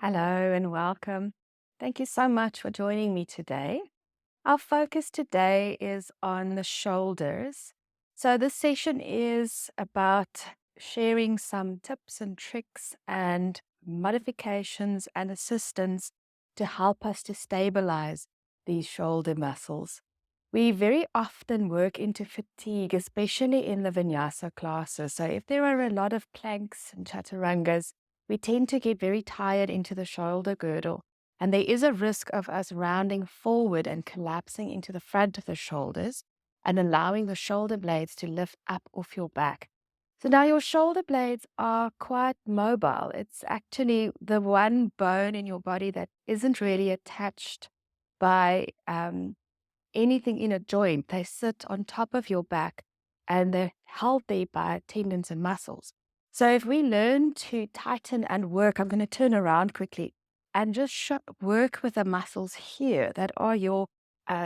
Hello and welcome. Thank you so much for joining me today. Our focus today is on the shoulders. So, this session is about sharing some tips and tricks and modifications and assistance to help us to stabilize these shoulder muscles. We very often work into fatigue, especially in the vinyasa classes. So, if there are a lot of planks and chaturangas, we tend to get very tired into the shoulder girdle. And there is a risk of us rounding forward and collapsing into the front of the shoulders and allowing the shoulder blades to lift up off your back. So now your shoulder blades are quite mobile. It's actually the one bone in your body that isn't really attached by anything in a joint. They sit on top of your back and they're held there by tendons and muscles. So if we learn to tighten and work, I'm going to turn around quickly and just work with the muscles here that are your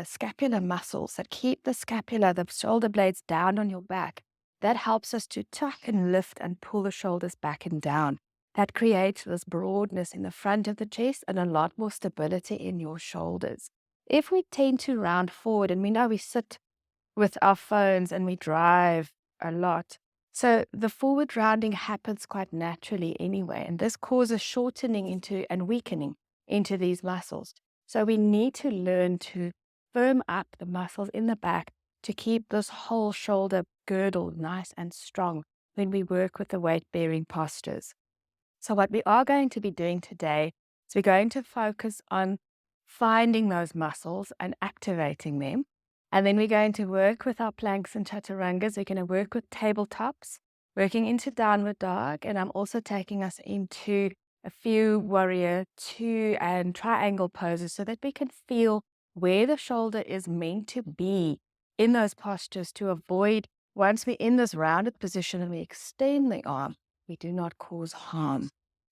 scapular muscles that keep the scapula, the shoulder blades down on your back. That helps us to tuck and lift and pull the shoulders back and down. That creates this broadness in the front of the chest and a lot more stability in your shoulders. If we tend to round forward, and we know we sit with our phones and we drive a lot, so the forward rounding happens quite naturally anyway, and this causes shortening into and weakening into these muscles. So we need to learn to firm up the muscles in the back to keep this whole shoulder girdle nice and strong when we work with the weight-bearing postures. So what we are going to be doing today is we're going to focus on finding those muscles and activating them. And then we're going to work with our planks and chaturangas. We're going to work with tabletops, working into downward dog. And I'm also taking us into a few warrior two and triangle poses so that we can feel where the shoulder is meant to be in those postures to avoid, once we're in this rounded position and we extend the arm, we do not cause harm.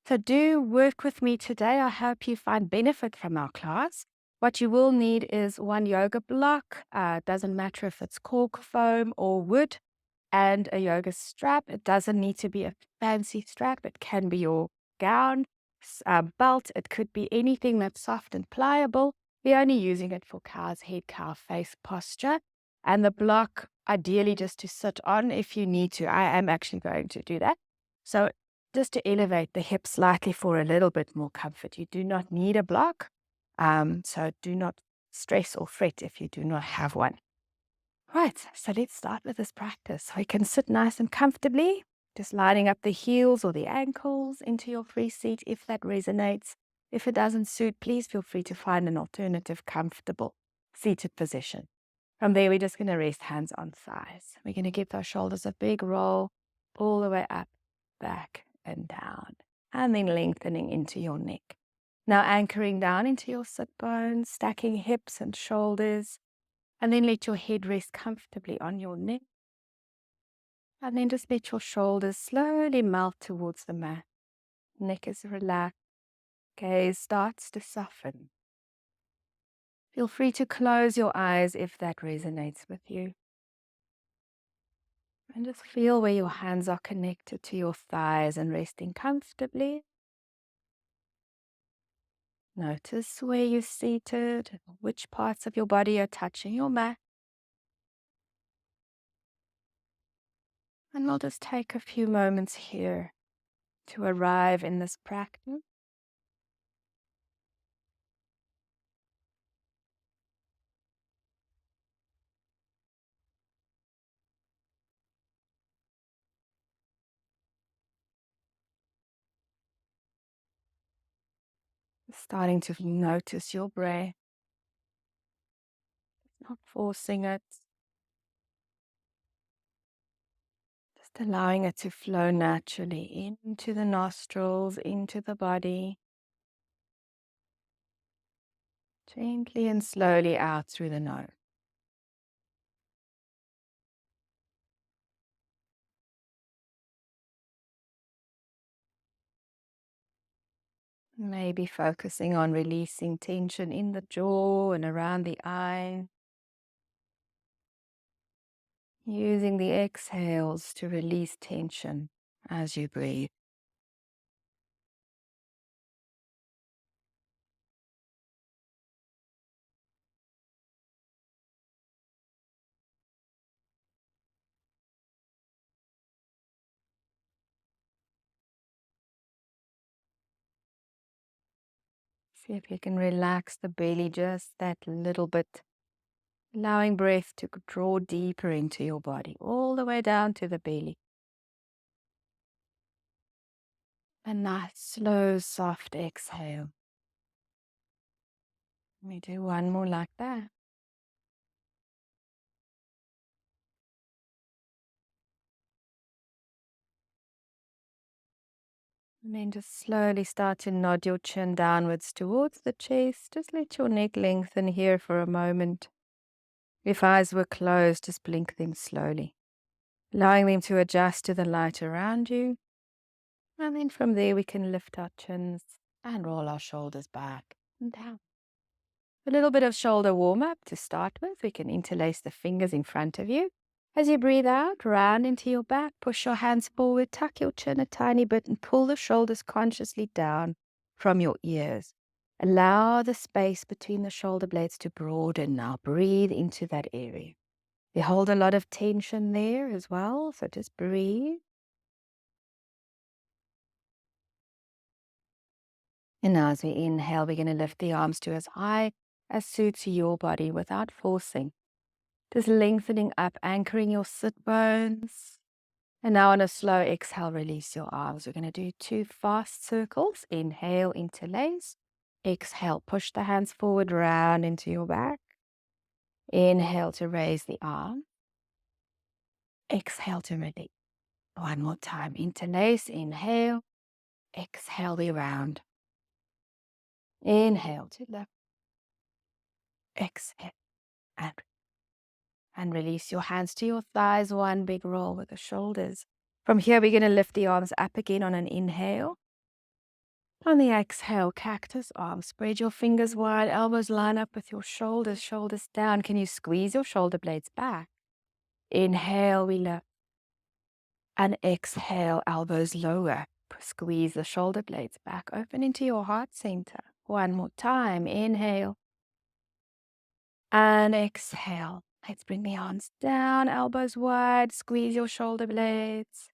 So do work with me today. I hope you find benefit from our class. What you will need is one yoga block. Doesn't matter if it's cork foam or wood, and a yoga strap. It doesn't need to be a fancy strap. It can be your gown, belt. It could be anything that's soft and pliable. We're only using it for cow's head, cow face posture. And the block, ideally just to sit on if you need to. I am actually going to do that. So just to elevate the hips slightly for a little bit more comfort. You do not need a block. So do not stress or fret if you do not have one. Right, so let's start with this practice. So you can sit nice and comfortably, just lining up the heels or the ankles into your free seat if that resonates. If it doesn't suit, please feel free to find an alternative, comfortable seated position. From there, we're just going to rest hands on thighs. We're going to give those shoulders a big roll all the way up, back, and down, and then lengthening into your neck. Now anchoring down into your sit bones, stacking hips and shoulders, and then let your head rest comfortably on your neck. And then just let your shoulders slowly melt towards the mat. Neck is relaxed, gaze starts to soften. Feel free to close your eyes if that resonates with you. And just feel where your hands are connected to your thighs and resting comfortably. Notice where you're seated, which parts of your body are touching your mat. And we'll just take a few moments here to arrive in this practice. Starting to notice your breath, not forcing it, just allowing it to flow naturally into the nostrils, into the body, gently and slowly out through the nose. Maybe focusing on releasing tension in the jaw and around the eye. Using the exhales to release tension as you breathe. See if you can relax the belly just that little bit, allowing breath to draw deeper into your body, all the way down to the belly. A nice, slow, soft exhale. Let me do one more like that. And then just slowly start to nod your chin downwards towards the chest. Just let your neck lengthen here for a moment. If eyes were closed, just blink them slowly, allowing them to adjust to the light around you. And then from there, we can lift our chins and roll our shoulders back and down. A little bit of shoulder warm up to start with. We can interlace the fingers in front of you. As you breathe out, round into your back, push your hands forward, tuck your chin a tiny bit, and pull the shoulders consciously down from your ears. Allow the space between the shoulder blades to broaden now. Breathe into that area. You hold a lot of tension there as well, so just breathe. And now as we inhale, we're going to lift the arms to as high as suits your body without forcing. Just lengthening up, anchoring your sit bones. And now on a slow exhale, release your arms. We're going to do 2 fast circles. Inhale, interlace. Exhale, push the hands forward, round into your back. Inhale to raise the arm. Exhale to release. One more time. Interlace, inhale. Exhale, we round. Inhale to lift. Exhale and release your hands to your thighs. One big roll with the shoulders. From here, we're going to lift the arms up again on an inhale. On the exhale, cactus arms. Spread your fingers wide, elbows line up with your shoulders, shoulders down. Can you squeeze your shoulder blades back? Inhale, we lift. And exhale, elbows lower. Squeeze the shoulder blades back. Open into your heart center. One more time. Inhale. And exhale. Let's bring the arms down, elbows wide. Squeeze your shoulder blades.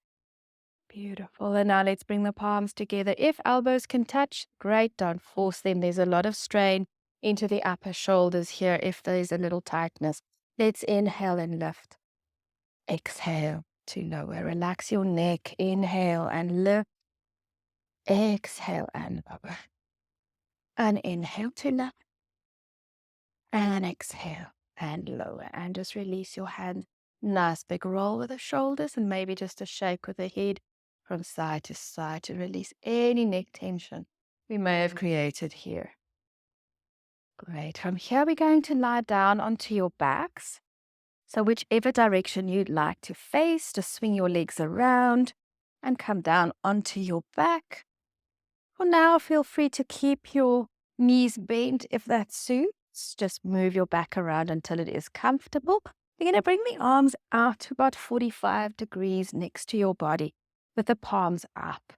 Beautiful. And now let's bring the palms together. If elbows can touch, great. Don't force them. There's a lot of strain into the upper shoulders here if there's a little tightness. Let's inhale and lift. Exhale to lower. Relax your neck. Inhale and lift. Exhale and lower. And inhale to lift. And exhale and lower. And just release your hand. Nice big roll with the shoulders and maybe just a shake with the head from side to release any neck tension we may have created here. Great. From here, we're going to lie down onto your backs. So whichever direction you'd like to face, just swing your legs around and come down onto your back. For now, feel free to keep your knees bent if that suits. Just move your back around until it is comfortable. You're going to bring the arms out to about 45 degrees next to your body with the palms up.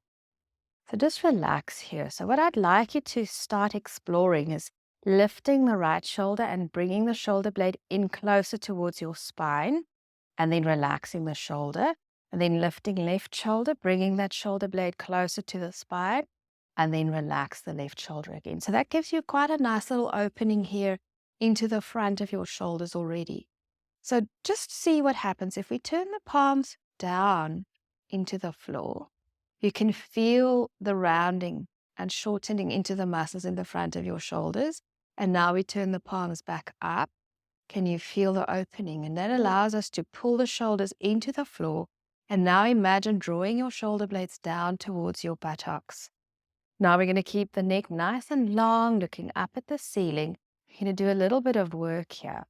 So just relax here. So what I'd like you to start exploring is lifting the right shoulder and bringing the shoulder blade in closer towards your spine, and then relaxing the shoulder, and then lifting left shoulder, bringing that shoulder blade closer to the spine, and then relax the left shoulder again. So that gives you quite a nice little opening here into the front of your shoulders already. So just see what happens if we turn the palms down into the floor. You can feel the rounding and shortening into the muscles in the front of your shoulders. And now we turn the palms back up. Can you feel the opening? And that allows us to pull the shoulders into the floor. And now imagine drawing your shoulder blades down towards your buttocks. Now we're going to keep the neck nice and long, looking up at the ceiling. We're going to do a little bit of work here.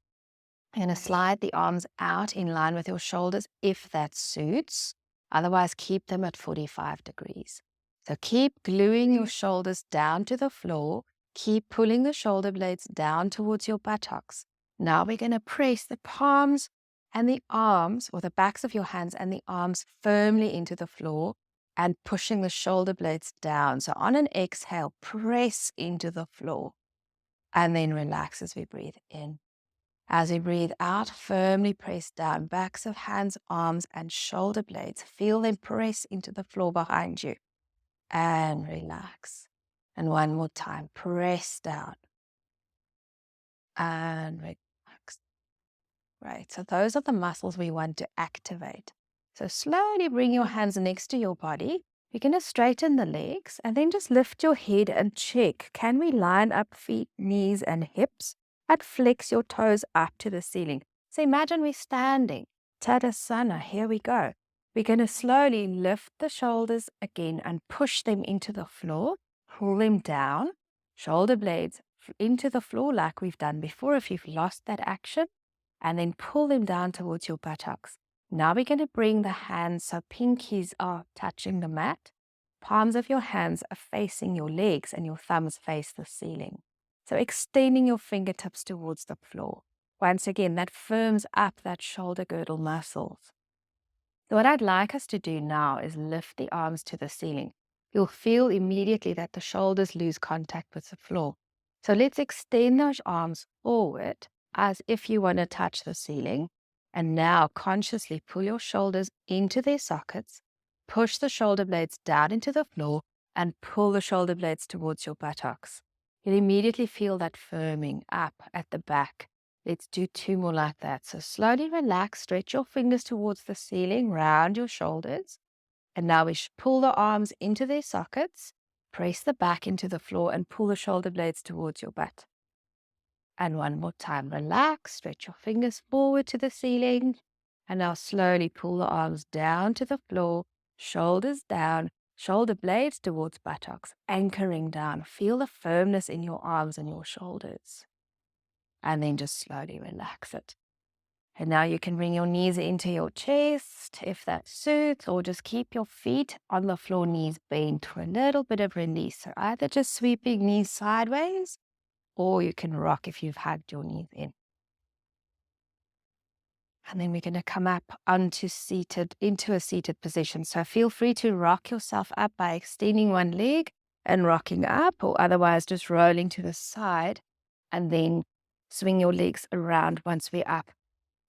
You're going to slide the arms out in line with your shoulders if that suits. Otherwise, keep them at 45 degrees. So keep gluing your shoulders down to the floor. Keep pulling the shoulder blades down towards your buttocks. Now we're going to press the palms and the arms, or the backs of your hands and the arms firmly into the floor and pushing the shoulder blades down. So on an exhale, press into the floor and then relax as we breathe in. As we breathe out, firmly press down, backs of hands, arms, and shoulder blades. Feel them press into the floor behind you. And relax. And one more time, press down and relax. Right, so those are the muscles we want to activate. So slowly bring your hands next to your body. You're going to straighten the legs and then just lift your head and check. Can we line up feet, knees, and hips? And flex your toes up to the ceiling. So imagine we're standing. Tadasana, here we go. We're going to slowly lift the shoulders again and push them into the floor. Pull them down, shoulder blades into the floor like we've done before if you've lost that action. And then pull them down towards your buttocks. Now we're going to bring the hands so pinkies are touching the mat. Palms of your hands are facing your legs and your thumbs face the ceiling. So extending your fingertips towards the floor. Once again, that firms up that shoulder girdle muscles. So what I'd like us to do now is lift the arms to the ceiling. You'll feel immediately that the shoulders lose contact with the floor. So let's extend those arms forward as if you want to touch the ceiling. And now consciously pull your shoulders into their sockets, push the shoulder blades down into the floor, and pull the shoulder blades towards your buttocks. You'll immediately feel that firming up at the back. Let's do 2 more like that. So slowly relax, stretch your fingers towards the ceiling, round your shoulders. And now we pull the arms into their sockets, press the back into the floor, and pull the shoulder blades towards your butt. And one more time, relax, stretch your fingers forward to the ceiling. And now slowly pull the arms down to the floor, shoulders down, shoulder blades towards buttocks, anchoring down. Feel the firmness in your arms and your shoulders. And then just slowly relax it. And now you can bring your knees into your chest if that suits, or just keep your feet on the floor, knees bent for a little bit of release. So either just sweeping knees sideways, or you can rock if you've hugged your knees in. And then we're going to come up into a seated position. So feel free to rock yourself up by extending one leg and rocking up, or otherwise just rolling to the side and then swing your legs around once we're up.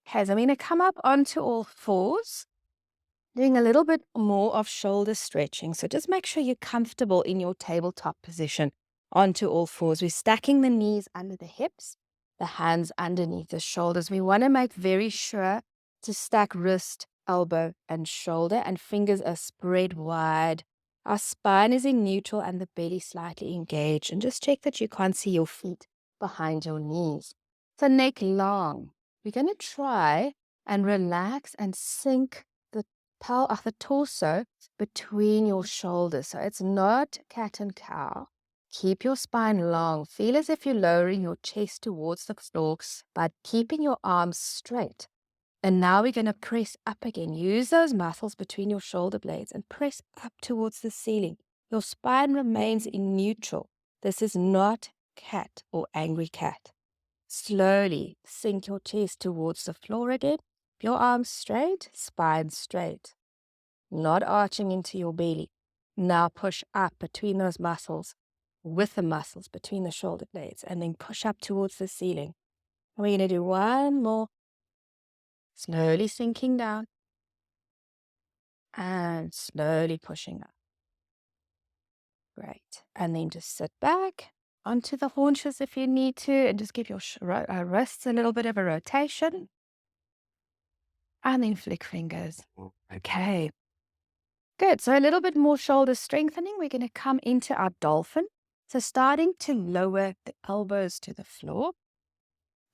Okay, so I'm going to come up onto all fours, doing a little bit more of shoulder stretching. So just make sure you're comfortable in your tabletop position onto all fours. We're stacking the knees under the hips, the hands underneath the shoulders. We want to make very sure to stack wrist, elbow, and shoulder, and fingers are spread wide. Our spine is in neutral and the belly slightly engaged. And just check that you can't see your feet behind your knees. So neck long. We're going to try and relax and sink the torso between your shoulders. So it's not cat and cow. Keep your spine long. Feel as if you're lowering your chest towards the floor, but keeping your arms straight. And now we're going to press up again. Use those muscles between your shoulder blades and press up towards the ceiling. Your spine remains in neutral. This is not cat or angry cat. Slowly sink your chest towards the floor again. Your arms straight, spine straight. Not arching into your belly. Now push up between those muscles, with the muscles between the shoulder blades, and then push up towards the ceiling. And we're going to do one more. Slowly sinking down. And slowly pushing up. Great. And then just sit back onto the haunches if you need to, and just give your wrists a little bit of a rotation. And then flick fingers. Okay. Good. So a little bit more shoulder strengthening. We're going to come into our dolphin. So starting to lower the elbows to the floor.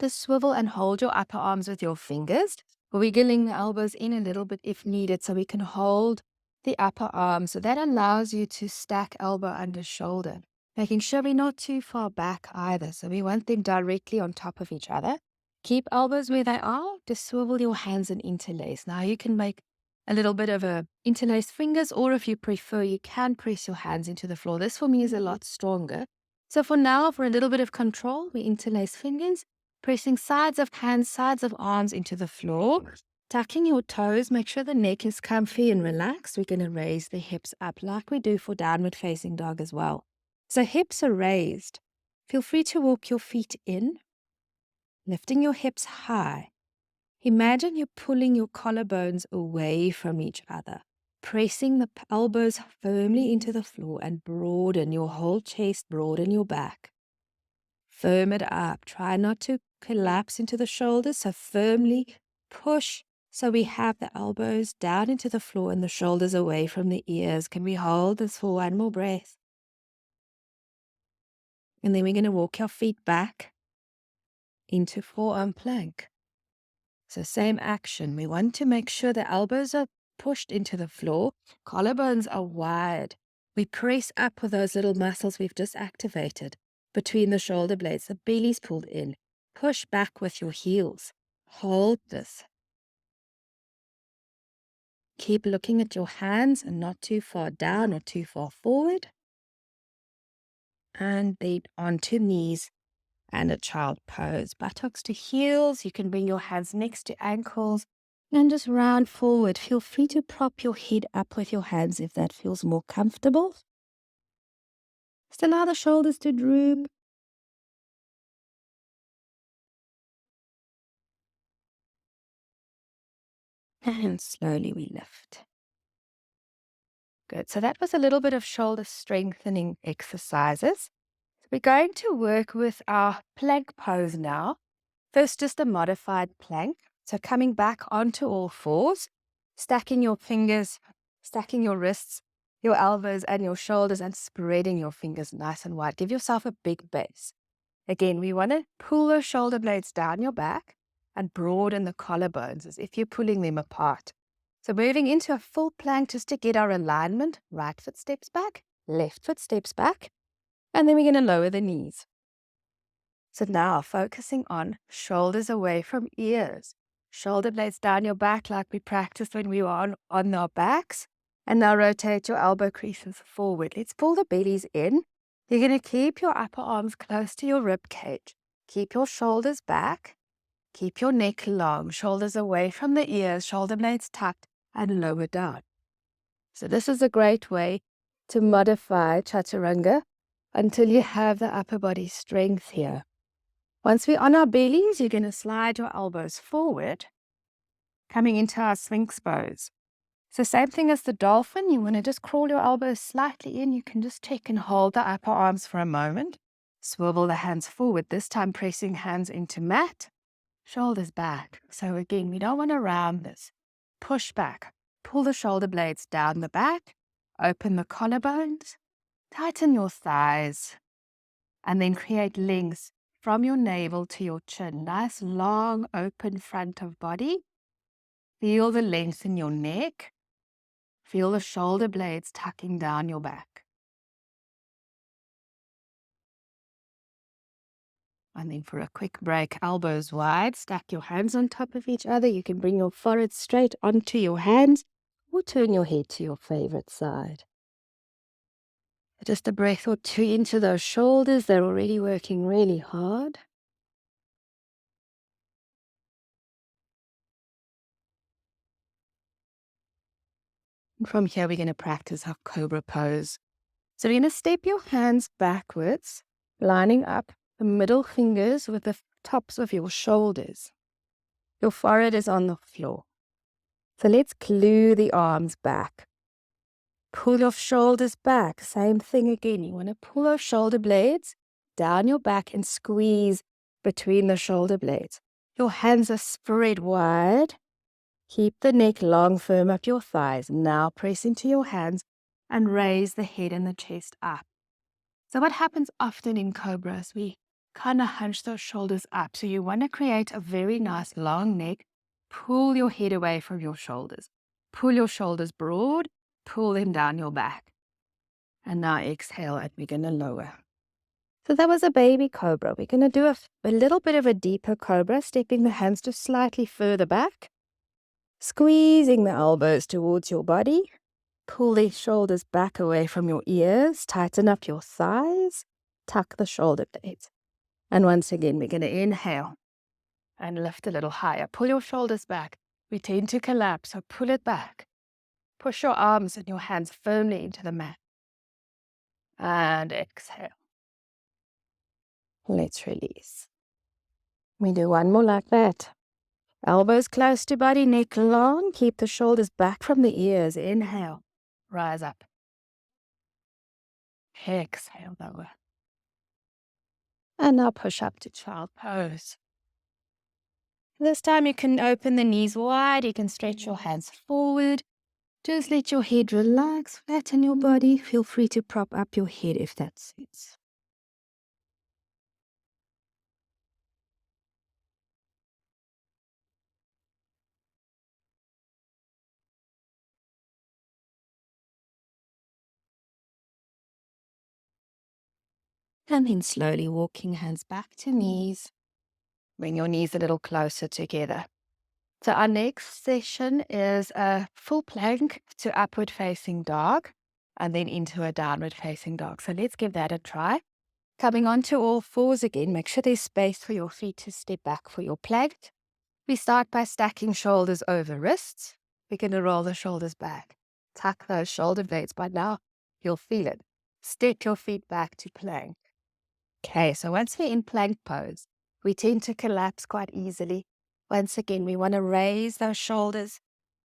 Just swivel and hold your upper arms with your fingers, wiggling the elbows in a little bit if needed, so we can hold the upper arm. So that allows you to stack elbow under shoulder, making sure we're not too far back either. So we want them directly on top of each other. Keep elbows where they are. Just swivel your hands and interlace. Now you can make a little bit of a interlaced fingers, or if you prefer, you can press your hands into the floor. This for me is a lot stronger. So for now, for a little bit of control, we interlace fingers, pressing sides of hands, sides of arms into the floor. Tucking your toes, make sure the neck is comfy and relaxed. We're going to raise the hips up like we do for downward facing dog as well. So hips are raised. Feel free to walk your feet in, lifting your hips high. Imagine you're pulling your collarbones away from each other. pressing the elbows firmly into the floor and broaden your whole chest, broaden your back. Firm it up. Try not to collapse into the shoulders, so firmly push so we have the elbows down into the floor and the shoulders away from the ears. Can we hold this for one more breath? And then we're going to walk your feet back into forearm plank. So same action. We want to make sure the elbows are pushed into the floor. Collarbones are wide. We press up with those little muscles we've just activated between the shoulder blades. The belly's pulled in. Push back with your heels. Hold this. Keep looking at your hands and not too far down or too far forward. And then onto knees and a child pose. Buttocks to heels. You can bring your hands next to ankles and just round forward. Feel free to prop your head up with your hands if that feels more comfortable. Just allow the shoulders to droop. And slowly we lift. Good. So that was a little bit of shoulder strengthening exercises. We're going to work with our plank pose now. First, just a modified plank. So coming back onto all fours, stacking your fingers, stacking your wrists, your elbows and your shoulders, and spreading your fingers nice and wide. Give yourself a big base. Again, we want to pull the shoulder blades down your back and broaden the collarbones as if you're pulling them apart. So moving into a full plank just to get our alignment. Right foot steps back, left foot steps back, and then we're going to lower the knees. So now focusing on shoulders away from ears, shoulder blades down your back like we practiced when we were on our backs. And now rotate your elbow creases forward. Let's pull the bellies in. You're going to keep your upper arms close to your rib cage. Keep your shoulders back. Keep your neck long, shoulders away from the ears, shoulder blades tucked and lower down. So this is a great way to modify chaturanga until you have the upper body strength here. Once we're on our bellies, you're going to slide your elbows forward, coming into our sphinx pose. So same thing as the dolphin, you want to just crawl your elbows slightly in. You can just check and hold the upper arms for a moment. Swivel the hands forward, this time pressing hands into mat, shoulders back. So again, we don't want to round this. Push back, pull the shoulder blades down the back, open the collarbones, tighten your thighs, and then create length from your navel to your chin. Nice, long, open front of body. Feel the length in your neck. Feel the shoulder blades tucking down your back. And then for a quick break, elbows wide, stack your hands on top of each other. You can bring your forehead straight onto your hands or turn your head to your favorite side. Just a breath or two into those shoulders. They're already working really hard. And from here, we're going to practice our cobra pose. So you're going to step your hands backwards, lining up the middle fingers with the tops of your shoulders. Your forehead is on the floor. So let's glue the arms back. Pull your shoulders back. Same thing again. You want to pull those shoulder blades down your back and squeeze between the shoulder blades. Your hands are spread wide. Keep the neck long, firm up your thighs. Now press into your hands and raise the head and the chest up. So what happens often in cobras, we kind of hunch those shoulders up. So you want to create a very nice long neck. Pull your head away from your shoulders. Pull your shoulders broad. Pull them down your back. And now exhale and we're going to lower. So that was a baby cobra. We're going to do a little bit of a deeper cobra, stepping the hands just slightly further back. Squeezing the elbows towards your body. Pull the shoulders back away from your ears. Tighten up your thighs. Tuck the shoulder blades. And once again, we're going to inhale and lift a little higher. Pull your shoulders back. We tend to collapse, so pull it back. Push your arms and your hands firmly into the mat. And exhale. Let's release. We do one more like that. Elbows close to body, neck long. Keep the shoulders back from the ears. Inhale, rise up. Exhale, lower. And now push up to child pose. This time you can open the knees wide. You can stretch your hands forward. Just let your head relax, flatten your body. Feel free to prop up your head if that suits. And then slowly walking hands back to knees. Bring your knees a little closer together. So our next session is a full plank to upward facing dog and then into a downward facing dog. So let's give that a try. Coming onto all fours again, make sure there's space for your feet to step back for your plank. We start by stacking shoulders over wrists. We're going to roll the shoulders back. Tuck those shoulder blades. By now, you'll feel it. Step your feet back to plank. Okay, so once we're in plank pose, we tend to collapse quite easily. Once again, we want to raise those shoulders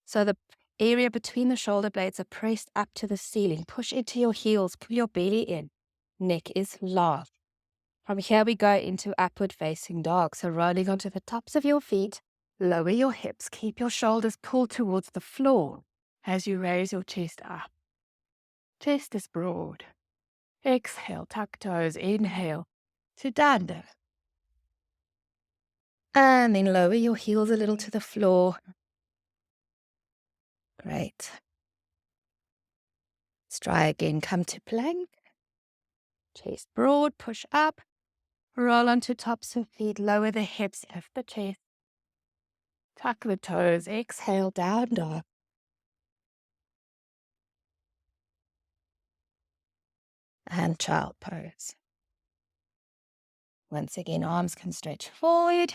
so the area between the shoulder blades are pressed up to the ceiling. Push into your heels, pull your belly in. Neck is long. From here, we go into upward facing dog. So rolling onto the tops of your feet, lower your hips, keep your shoulders pulled towards the floor as you raise your chest up. Chest is broad. Exhale, tuck toes, inhale to danda. And then lower your heels a little to the floor. Great. Let's try again. Come to plank. Chest broad, push up. Roll onto tops of feet, lower the hips, lift the chest. Tuck the toes, exhale, down dog. And child pose. Once again, arms can stretch forward,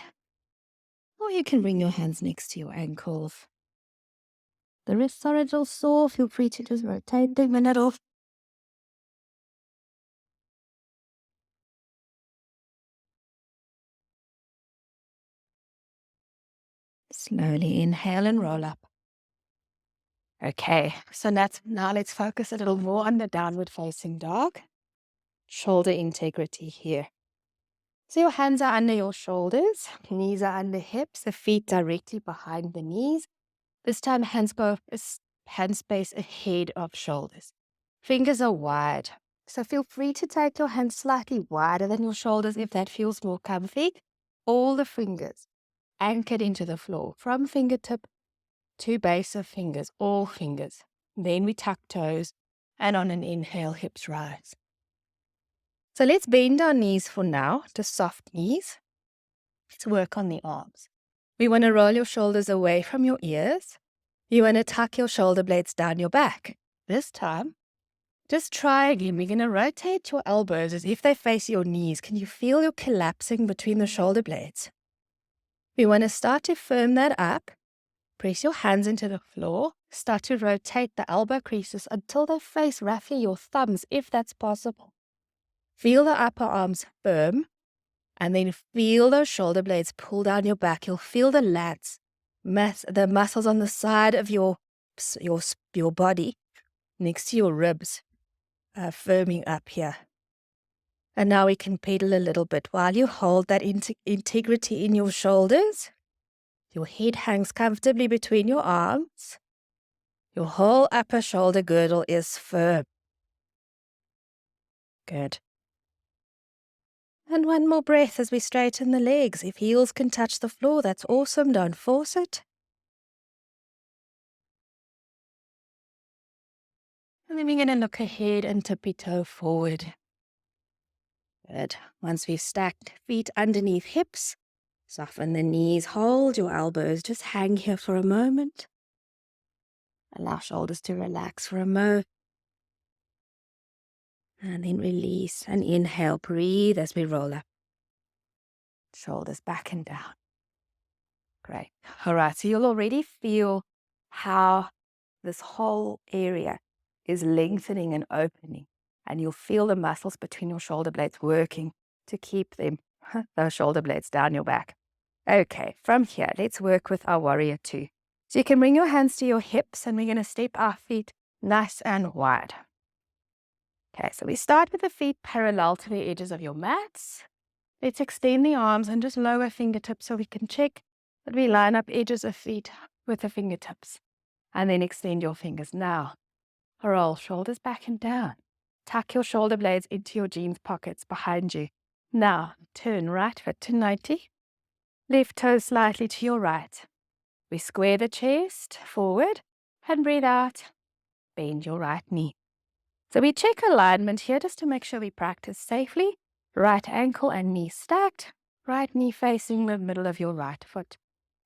or you can bring your hands next to your ankles. The wrists are a little sore, feel free to just rotate them a little. Slowly inhale and roll up. Okay, so now let's focus a little more on the downward facing dog. Shoulder integrity here. So your hands are under your shoulders, knees are under hips, the feet directly behind the knees. This time hands go hand space ahead of shoulders. Fingers are wide. So feel free to take your hands slightly wider than your shoulders if that feels more comfy. All the fingers anchored into the floor from fingertip to base of fingers, all fingers. Then we tuck toes and on an inhale, hips rise. So let's bend our knees for now to soft knees. Let's work on the arms. We want to roll your shoulders away from your ears. You want to tuck your shoulder blades down your back. This time, just try again. We're going to rotate your elbows as if they face your knees. Can you feel you collapsing between the shoulder blades? We want to start to firm that up. Press your hands into the floor. Start to rotate the elbow creases until they face roughly your thumbs, if that's possible. Feel the upper arms firm, and then feel those shoulder blades pull down your back. You'll feel the lats, the muscles on the side of your body, next to your ribs, firming up here. And now we can pedal a little bit while you hold that integrity in your shoulders. Your head hangs comfortably between your arms. Your whole upper shoulder girdle is firm. Good. And one more breath as we straighten the legs. If heels can touch the floor, that's awesome. Don't force it. And then we're going to look ahead and tippy-toe forward. Good. Once we've stacked feet underneath hips, soften the knees, hold your elbows. Just hang here for a moment. Allow shoulders to relax for a moment. And then release and inhale. Breathe as we roll up. Shoulders back and down. Great. All right, so you'll already feel how this whole area is lengthening and opening. And you'll feel the muscles between your shoulder blades working to keep those shoulder blades down your back. Okay, from here, let's work with our warrior two. So you can bring your hands to your hips and we're going to step our feet nice and wide. Okay, so we start with the feet parallel to the edges of your mats. Let's extend the arms and just lower fingertips so we can check that we line up edges of feet with the fingertips. And then extend your fingers now. Roll shoulders back and down. Tuck your shoulder blades into your jeans pockets behind you. Now, turn right foot to 90. Left toe slightly to your right. We square the chest forward and breathe out. Bend your right knee. So we check alignment here just to make sure we practice safely. Right ankle and knee stacked. Right knee facing the middle of your right foot.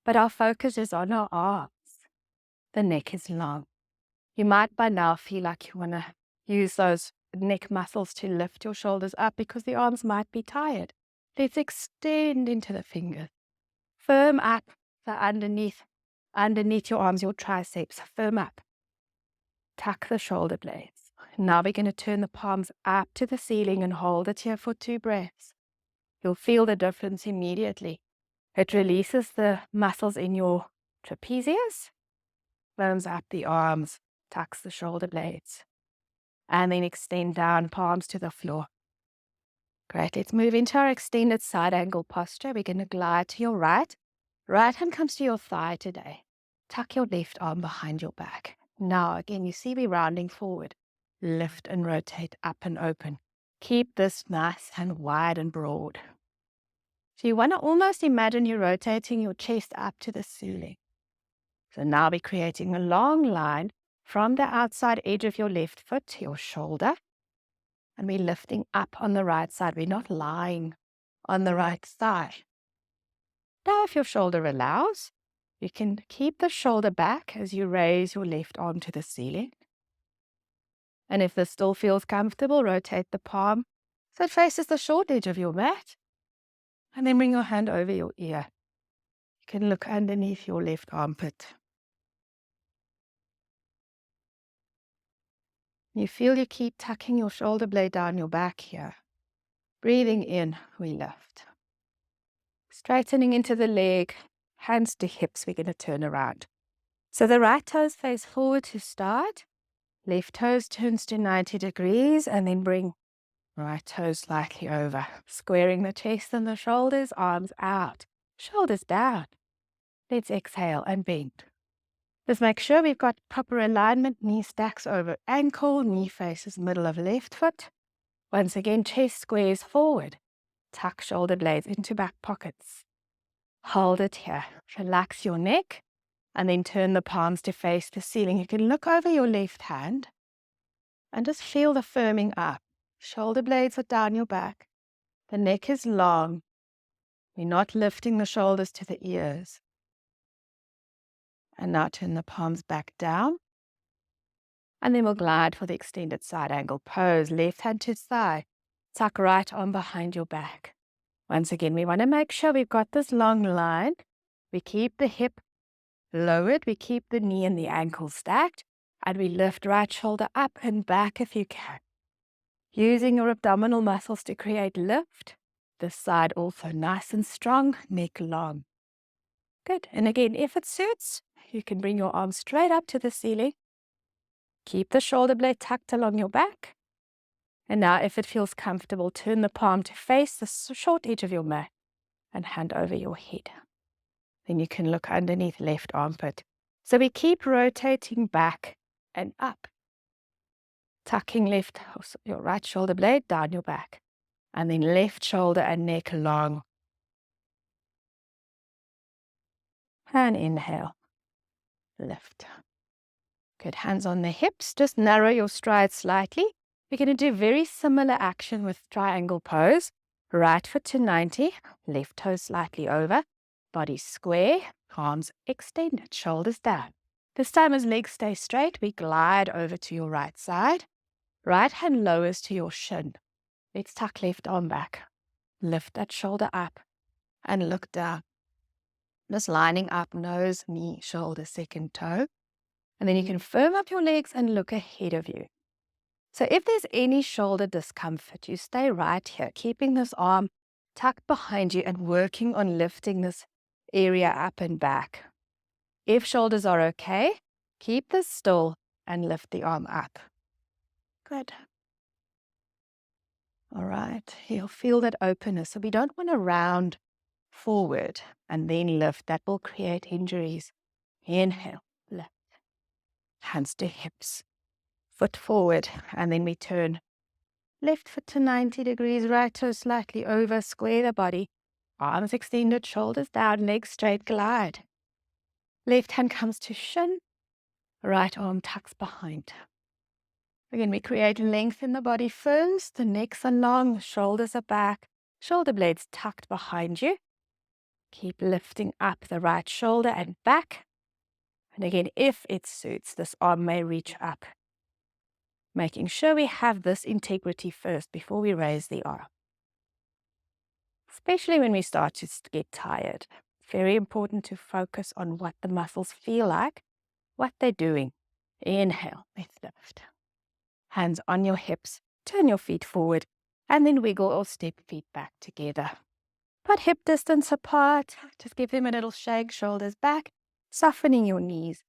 But our focus is on our arms. The neck is long. You might by now feel like you want to use those neck muscles to lift your shoulders up because the arms might be tired. Let's extend into the fingers. Firm up the underneath your arms, your triceps. Firm up. Tuck the shoulder blades. Now we're going to turn the palms up to the ceiling and hold it here for 2 breaths. You'll feel the difference immediately. It releases the muscles in your trapezius, firms up the arms, tucks the shoulder blades, and then extend down, palms to the floor. Great, let's move into our extended side angle posture. We're going to glide to your right. Right hand comes to your thigh today. Tuck your left arm behind your back. Now, again, you see we're rounding forward. Lift and rotate up and open. Keep this nice and wide and broad. So you want to almost imagine you're rotating your chest up to the ceiling. So now we're creating a long line from the outside edge of your left foot to your shoulder. And we're lifting up on the right side. We're not lying on the right thigh. Now, if your shoulder allows, you can keep the shoulder back as you raise your left arm to the ceiling. And if this still feels comfortable, rotate the palm so it faces the short edge of your mat. And then bring your hand over your ear. You can look underneath your left armpit. You feel you keep tucking your shoulder blade down your back here. Breathing in, we lift. Straightening into the leg, hands to hips, we're going to turn around. So the right toes face forward to start. Left toes turns to 90 degrees and then bring right toes slightly over. Squaring the chest and the shoulders, arms out, shoulders down. Let's exhale and bend. Just make sure we've got proper alignment. Knee stacks over ankle, knee faces middle of left foot. Once again, chest squares forward. Tuck shoulder blades into back pockets. Hold it here. Relax your neck and then turn the palms to face the ceiling. You can look over your left hand and just feel the firming up. Shoulder blades are down your back. The neck is long. We're not lifting the shoulders to the ears. And now turn the palms back down. And then we'll glide for the extended side angle pose. Left hand to thigh. Tuck right arm behind your back. Once again, we want to make sure we've got this long line. We keep the hip lowered. We keep the knee and the ankle stacked. And we lift right shoulder up and back if you can. Using your abdominal muscles to create lift. This side also nice and strong, neck long. Good. And again, if it suits, you can bring your arms straight up to the ceiling. Keep the shoulder blade tucked along your back. And now, if it feels comfortable, turn the palm to face the short edge of your mat and hand over your head. Then you can look underneath left armpit. So we keep rotating back and up. Tucking your right shoulder blade down your back. And then left shoulder and neck long. And inhale. Lift. Good. Hands on the hips. Just narrow your stride slightly. We're going to do very similar action with triangle pose. Right foot to 90. Left toe slightly over. Body square. Arms extended. Shoulders down. This time as legs stay straight, we glide over to your right side. Right hand lowers to your shin. Let's tuck left arm back. Lift that shoulder up and look down. Just lining up nose, knee, shoulder, second toe. And then you can firm up your legs and look ahead of you. So if there's any shoulder discomfort, you stay right here, keeping this arm tucked behind you and working on lifting this area up and back. If shoulders are okay, keep this still and lift the arm up. Good. All right, you'll feel that openness. So we don't want to round forward and then lift. That will create injuries. Inhale, lift. Hands to hips. Foot forward, and then we turn. Left foot to 90 degrees, right toe slightly over, square the body. Arms extended, shoulders down, legs straight, glide. Left hand comes to shin, right arm tucks behind. Again, we create length in the body first. The necks are long, shoulders are back, shoulder blades tucked behind you. Keep lifting up the right shoulder and back. And again, if it suits, this arm may reach up. Making sure we have this integrity first before we raise the arm. Especially when we start to get tired. Very important to focus on what the muscles feel like, what they're doing. Inhale, let's lift. Hands on your hips, turn your feet forward, and then wiggle or step feet back together. Put hip distance apart, just give them a little shake, shoulders back, softening your knees.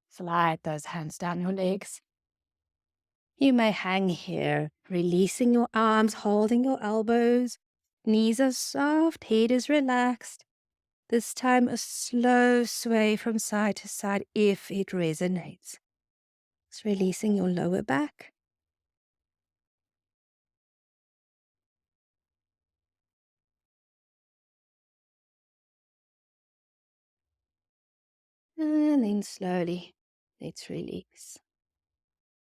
Slide those hands down your legs. You may hang here, releasing your arms, holding your elbows. Knees are soft, head is relaxed. This time a slow sway from side to side if it resonates. It's releasing your lower back. And then slowly, let's release.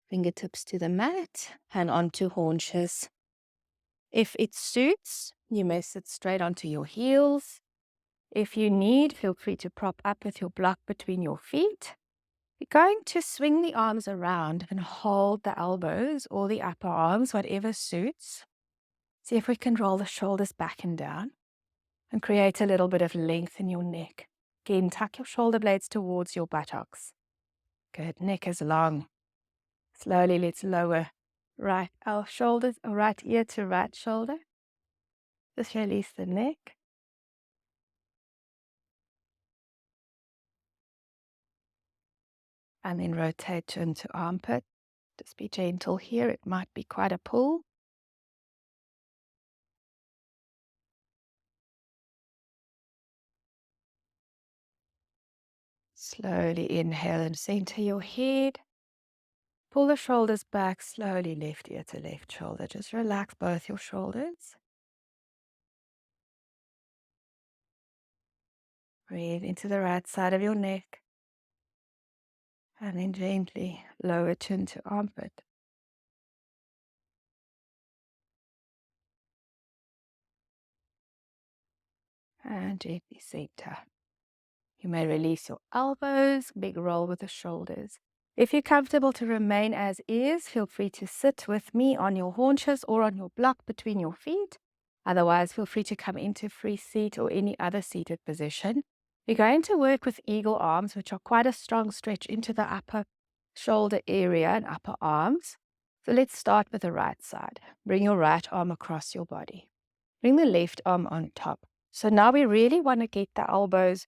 Fingertips to the mat and onto haunches. If it suits, you may sit straight onto your heels. If you need, feel free to prop up with your block between your feet. You're going to swing the arms around and hold the elbows or the upper arms, whatever suits. See if we can roll the shoulders back and down and create a little bit of length in your neck. Again, tuck your shoulder blades towards your buttocks. Good, neck is long. Slowly let's lower right shoulders, right ear to right shoulder. Just release the neck. And then rotate chin to armpit. Just be gentle here. It might be quite a pull. Slowly inhale and center your head. Pull the shoulders back slowly, left ear to left shoulder. Just relax both your shoulders. Breathe into the right side of your neck. And then gently lower chin to armpit. And gently center. You may release your elbows, big roll with the shoulders. If you're comfortable to remain as is, feel free to sit with me on your haunches or on your block between your feet. Otherwise, feel free to come into free seat or any other seated position. We're going to work with eagle arms, which are quite a strong stretch into the upper shoulder area and upper arms. So let's start with the right side. Bring your right arm across your body. Bring the left arm on top. So now we really want to get the elbows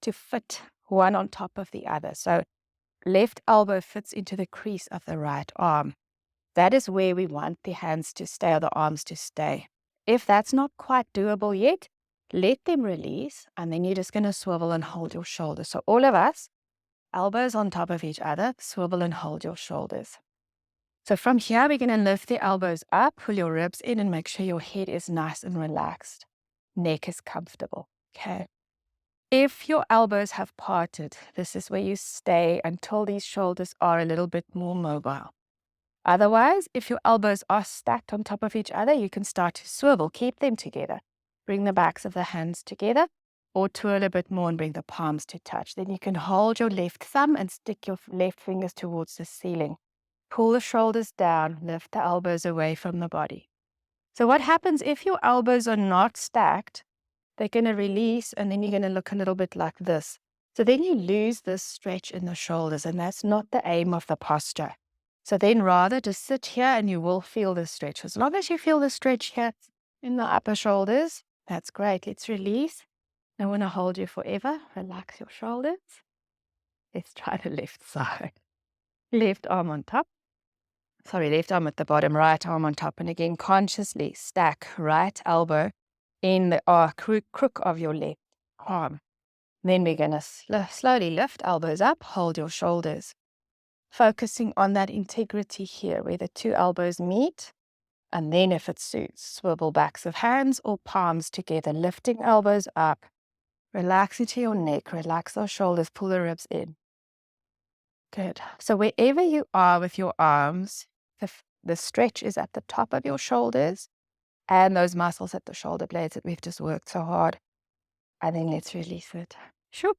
to fit one on top of the other. So left elbow fits into the crease of the right arm. That is where we want the hands to stay or the arms to stay. If that's not quite doable yet, let them release, and then you're just going to swivel and hold your shoulders. So all of us, elbows on top of each other, swivel and hold your shoulders. So from here, we're going to lift the elbows up, pull your ribs in, and make sure your head is nice and relaxed. Neck is comfortable. Okay. If your elbows have parted, this is where you stay until these shoulders are a little bit more mobile. Otherwise, if your elbows are stacked on top of each other, you can start to swivel. Keep them together. Bring the backs of the hands together, or twirl a bit more and bring the palms to touch. Then you can hold your left thumb and stick your left fingers towards the ceiling. Pull the shoulders down, lift the elbows away from the body. So what happens if your elbows are not stacked? They're going to release, and then you're going to look a little bit like this. So then you lose this stretch in the shoulders, and that's not the aim of the posture. So then rather just sit here and you will feel the stretch. As long as you feel the stretch here in the upper shoulders, that's great. Let's release. I want to hold you forever. Relax your shoulders. Let's try the left side. Left arm on top. Sorry, left arm at the bottom, right arm on top. And again, consciously stack right elbow in the crook of your left arm. Then we're going to slowly lift elbows up, hold your shoulders. Focusing on that integrity here, where the two elbows meet. And then if it suits, swivel backs of hands or palms together, lifting elbows up. Relax into your neck, relax those shoulders, pull the ribs in. Good. So wherever you are with your arms, the stretch is at the top of your shoulders and those muscles at the shoulder blades that we've just worked so hard. And then let's release it. Shoop.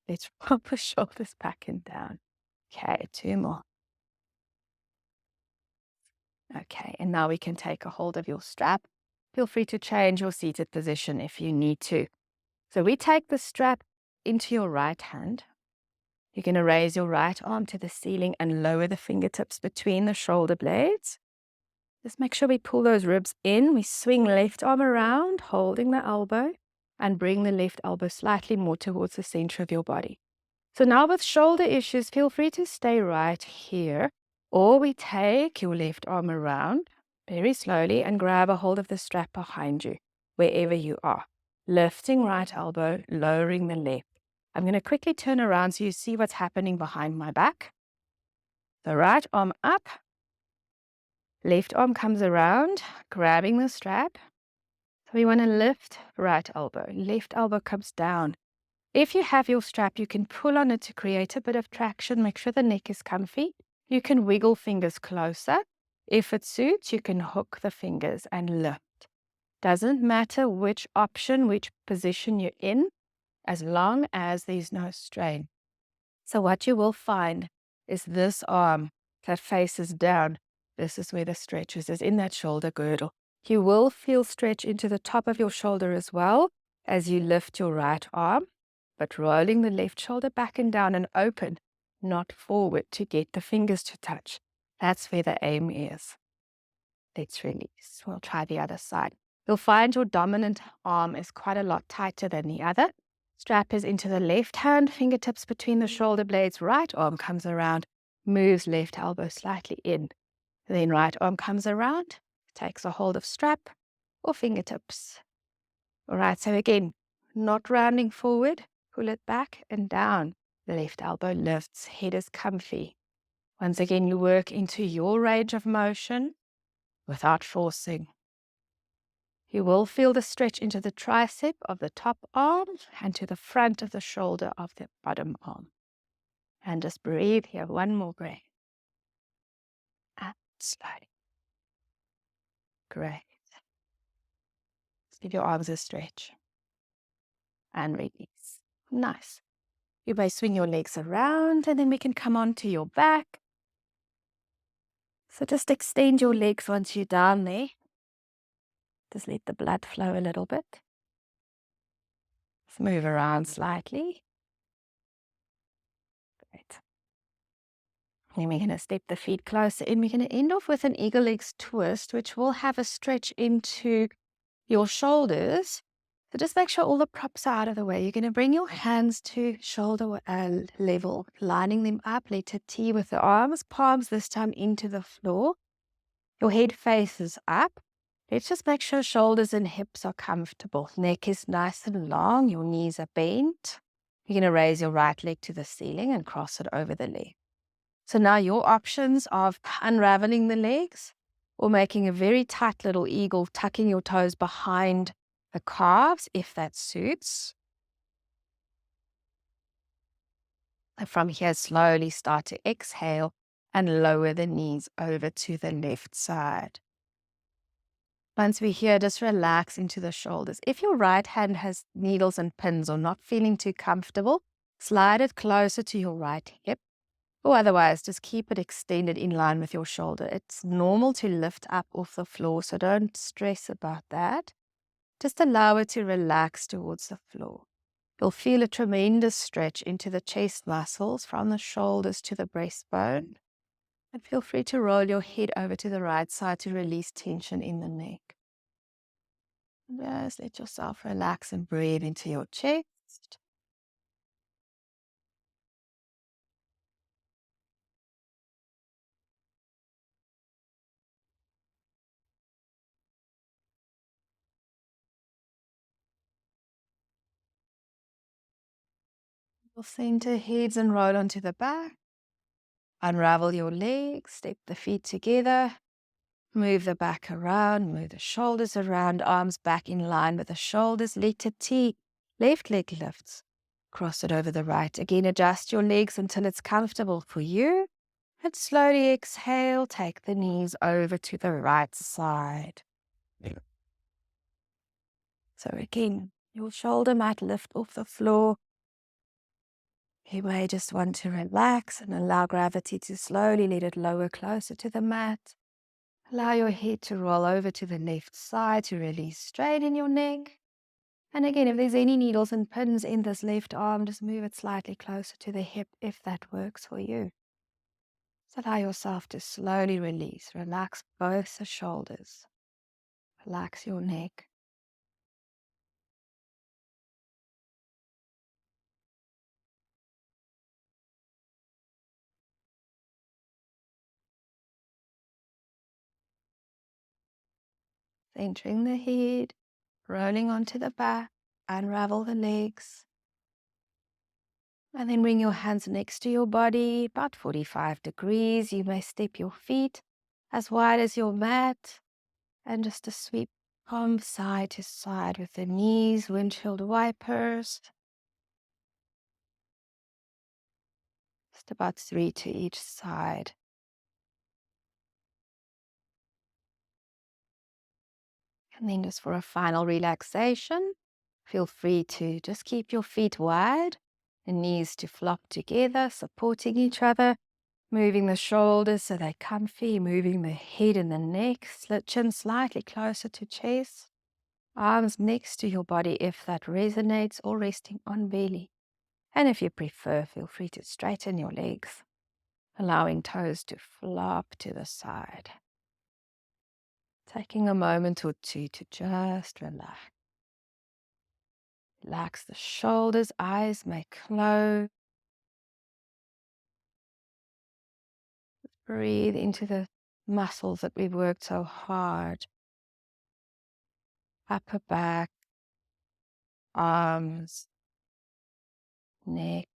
Let's roll the shoulders back and down. Okay, 2 more. Okay, and now we can take a hold of your strap. Feel free to change your seated position if you need to. So we take the strap into your right hand. You're going to raise your right arm to the ceiling and lower the fingertips between the shoulder blades. Just make sure we pull those ribs in. We swing left arm around, holding the elbow, and bring the left elbow slightly more towards the center of your body. So now with shoulder issues, feel free to stay right here. Or we take your left arm around very slowly and grab a hold of the strap behind you, wherever you are. Lifting right elbow, lowering the left. I'm going to quickly turn around so you see what's happening behind my back. The right arm up. Left arm comes around, grabbing the strap. So we want to lift right elbow. Left elbow comes down. If you have your strap, you can pull on it to create a bit of traction. Make sure the neck is comfy. You can wiggle fingers closer. If it suits, you can hook the fingers and lift. Doesn't matter which option, which position you're in, as long as there's no strain. So what you will find is this arm that faces down. This is where the stretch is in that shoulder girdle. You will feel stretch into the top of your shoulder as well as you lift your right arm, but rolling the left shoulder back and down and open, not forward to get the fingers to touch. That's where the aim is. Let's release. We'll try the other side. You'll find your dominant arm is quite a lot tighter than the other. Strap is into the left hand, fingertips between the shoulder blades. Right arm comes around, moves left elbow slightly in. Then right arm comes around, takes a hold of strap or fingertips. All right, so again, not rounding forward, pull it back and down. The left elbow lifts, head is comfy. Once again, you work into your range of motion without forcing. You will feel the stretch into the tricep of the top arm and to the front of the shoulder of the bottom arm. And just breathe here, one more breath. And slowly. Great. Just give your arms a stretch. And release. Nice. You may swing your legs around and then we can come on to your back. So just extend your legs once you're down there. Just let the blood flow a little bit. Let's move around slightly. Great. Then we're going to step the feet closer in. We're going to end off with an eagle legs twist, which will have a stretch into your shoulders. So just make sure all the props are out of the way. You're going to bring your hands to shoulder level, lining them up, letter T with the arms, palms this time into the floor. Your head faces up. Let's just make sure shoulders and hips are comfortable. Neck is nice and long. Your knees are bent. You're going to raise your right leg to the ceiling and cross it over the leg. So now your options of unraveling the legs or making a very tight little eagle, tucking your toes behind the calves, if that suits. And from here, slowly start to exhale and lower the knees over to the left side. Once we're here, just relax into the shoulders. If your right hand has needles and pins or not feeling too comfortable, slide it closer to your right hip. Or otherwise, just keep it extended in line with your shoulder. It's normal to lift up off the floor, so don't stress about that. Just allow it to relax towards the floor. You'll feel a tremendous stretch into the chest muscles from the shoulders to the breastbone. And feel free to roll your head over to the right side to release tension in the neck. Just let yourself relax and breathe into your chest. We'll center heads and roll onto the back. Unravel your legs, step the feet together. Move the back around, move the shoulders around, arms back in line with the shoulders. Letter T, left leg lifts. Cross it over the right. Again, adjust your legs until it's comfortable for you. And slowly exhale, take the knees over to the right side. So again, your shoulder might lift off the floor. You may just want to relax and allow gravity to slowly let it lower closer to the mat. Allow your head to roll over to the left side to release strain in your neck. And again, if there's any needles and pins in this left arm, just move it slightly closer to the hip if that works for you. So allow yourself to slowly release. Relax both the shoulders. Relax your neck. Centering the head, rolling onto the back, unravel the legs. And then bring your hands next to your body, about 45 degrees. You may step your feet as wide as your mat. And just to sweep from side to side with the knees, windshield wipers. Just about 3 to each side. And then just for a final relaxation, feel free to just keep your feet wide, the knees to flop together, supporting each other, moving the shoulders so they're comfy, moving the head and the neck, chin slightly closer to chest, arms next to your body if that resonates, or resting on belly. And if you prefer, feel free to straighten your legs, allowing toes to flop to the side. Taking a moment or two to just relax. Relax the shoulders, eyes may close. Breathe into the muscles that we've worked so hard. Upper back, arms, neck,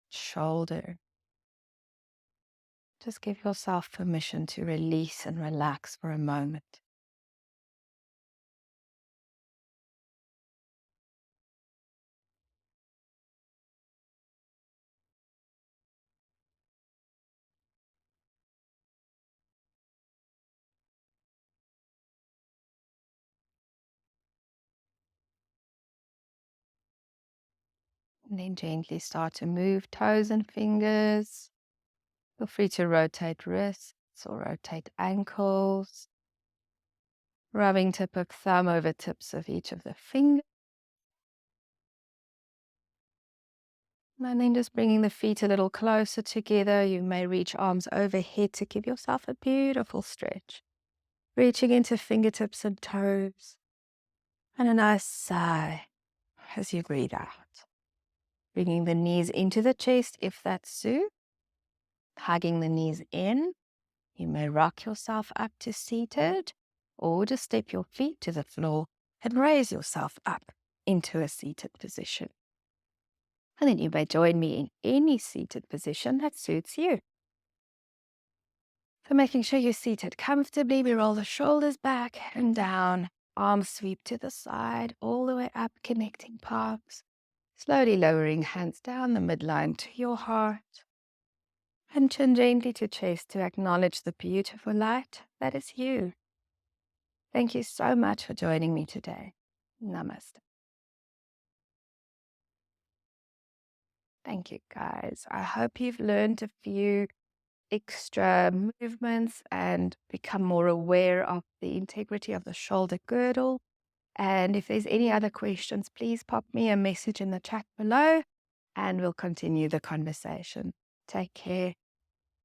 shoulder. Just give yourself permission to release and relax for a moment. And then gently start to move toes and fingers. Feel free to rotate wrists or rotate ankles. Rubbing tip of thumb over tips of each of the fingers. And then just bringing the feet a little closer together. You may reach arms overhead to give yourself a beautiful stretch. Reaching into fingertips and toes. And a nice sigh as you breathe out. Bringing the knees into the chest if that suits. Hugging the knees in. You may rock yourself up to seated, or just step your feet to the floor and raise yourself up into a seated position. And then you may join me in any seated position that suits you. So making sure you're seated comfortably, we roll the shoulders back and down, arms sweep to the side, all the way up, connecting palms. Slowly lowering hands down the midline to your heart. And chin gently to chest to acknowledge the beautiful light that is you. Thank you so much for joining me today. Namaste. Thank you, guys. I hope you've learned a few extra movements and become more aware of the integrity of the shoulder girdle. And if there's any other questions, please pop me a message in the chat below and we'll continue the conversation. Take care.